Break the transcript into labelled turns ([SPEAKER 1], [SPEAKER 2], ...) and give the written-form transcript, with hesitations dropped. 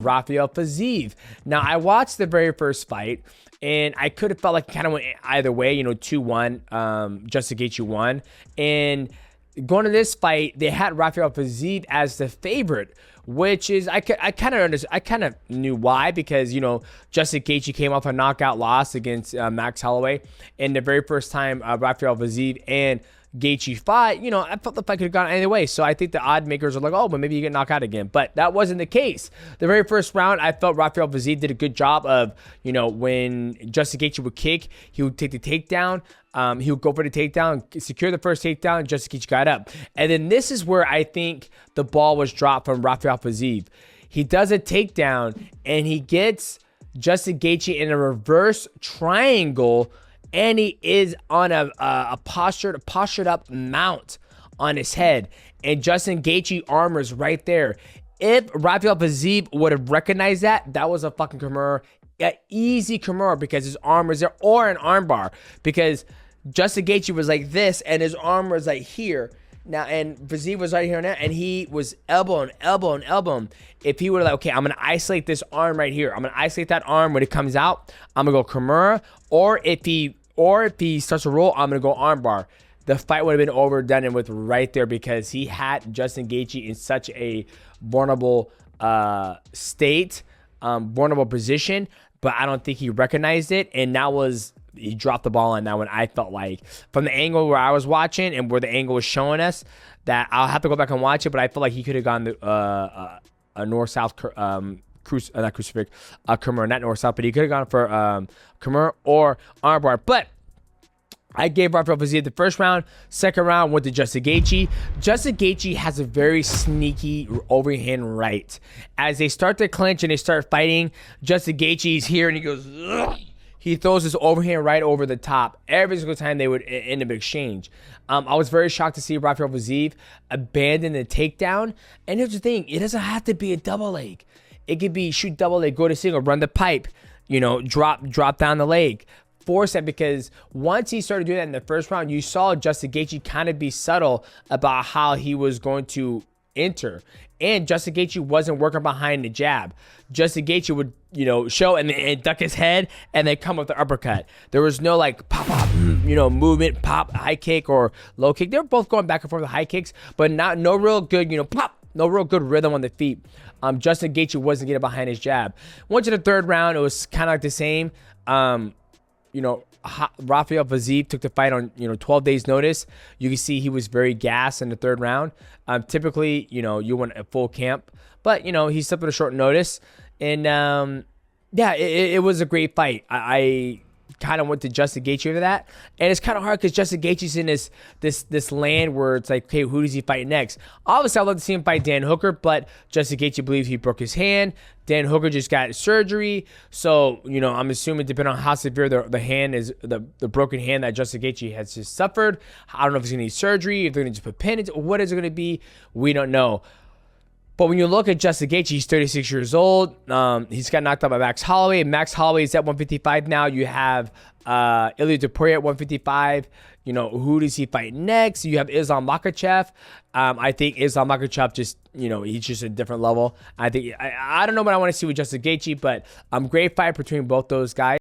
[SPEAKER 1] Rafael Fiziev. Now, I watched the very first fight, and I could have felt like it kind of went either way, 2-1, Justin Gaethje won. And going to this fight, they had Rafael Fiziev as the favorite, which is, I kind of knew why, because, Justin Gaethje came off a knockout loss against Max Holloway. And the very first time Rafael Fiziev and Gaethje fought, I felt the fight could have gone either way. So I think the odd makers are like, oh, but maybe you get knocked out again. But that wasn't the case. The very first round, I felt Rafael Fiziev did a good job of, when Justin Gaethje would kick, he would take the takedown. He would go for the takedown, secure the first takedown, and Justin Gaethje got up. And then this is where I think the ball was dropped from Rafael Fiziev. He does a takedown, and he gets Justin Gaethje in a reverse triangle, and he is on a postured up mount on his head. And Justin Gaethje armor is right there. If Rafael Fiziev would have recognized that, that was a fucking Kimura. An easy Kimura, because his arm was there, or an armbar, because Justin Gaethje was like this, and his arm was like here. Now, and Fiziev was right here now, and he was elbow and elbow and elbow. If he would have, like, okay, I'm going to isolate this arm right here. I'm going to isolate that arm when it comes out. I'm going to go Kimura. Or if he starts to roll, I'm going to go armbar. The fight would have been over, done and with right there, because he had Justin Gaethje in such a vulnerable state, vulnerable position, but I don't think he recognized it. And he dropped the ball on that one. I felt like, from the angle where I was watching and where the angle was showing us, that I'll have to go back and watch it, but I feel like he could have gone a north-south Kimura, not north-south, but he could have gone for Kimura or armbar. But I gave Rafael Fiziev the first round. Second round went to Justin Gaethje. Justin Gaethje has a very sneaky overhand right. As they start to clinch and they start fighting, Justin Gaethje's here and he goes, ugh. He throws his overhand right over the top every single time they would end up exchange. I was very shocked to see Rafael Fiziev abandon the takedown. And here's the thing, it doesn't have to be a double leg. It could be shoot double leg, go to single, run the pipe, drop down the leg. Force that, because once he started doing that in the first round, you saw Justin Gaethje kind of be subtle about how he was going to enter. And Justin Gaethje wasn't working behind the jab. Justin Gaethje would, show and duck his head and then come with the uppercut. There was no like pop, movement, pop, high kick or low kick. They were both going back and forth with high kicks, but no real good, pop. No real good rhythm on the feet. Justin Gaethje wasn't getting behind his jab. Went to the third round. It was kind of like the same. Rafael Fiziev took the fight on 12 days notice. You can see he was very gassed in the third round. Typically, you want a full camp, but he stepped at a short notice. And yeah, it was a great fight. I kind of went to Justin Gaethje for that, and it's kind of hard because Justin Gaethje's in this land where it's like, okay, who does he fight next? Obviously, I'd love to see him fight Dan Hooker, but Justin Gaethje believes he broke his hand. Dan Hooker just got surgery, so I'm assuming, depending on how severe the hand is, the broken hand that Justin Gaethje has just suffered, I don't know if he's gonna need surgery, if they're gonna just put pin into, what is it gonna be? We don't know. But when you look at Justin Gaethje, he's 36 years old. He's got knocked out by Max Holloway. Max Holloway is at 155 now. You have Ilia Topuria at 155. Who does he fight next? You have Islam Makhachev. I think Islam Makhachev just, he's just a different level. I don't know what I want to see with Justin Gaethje, but great fight between both those guys.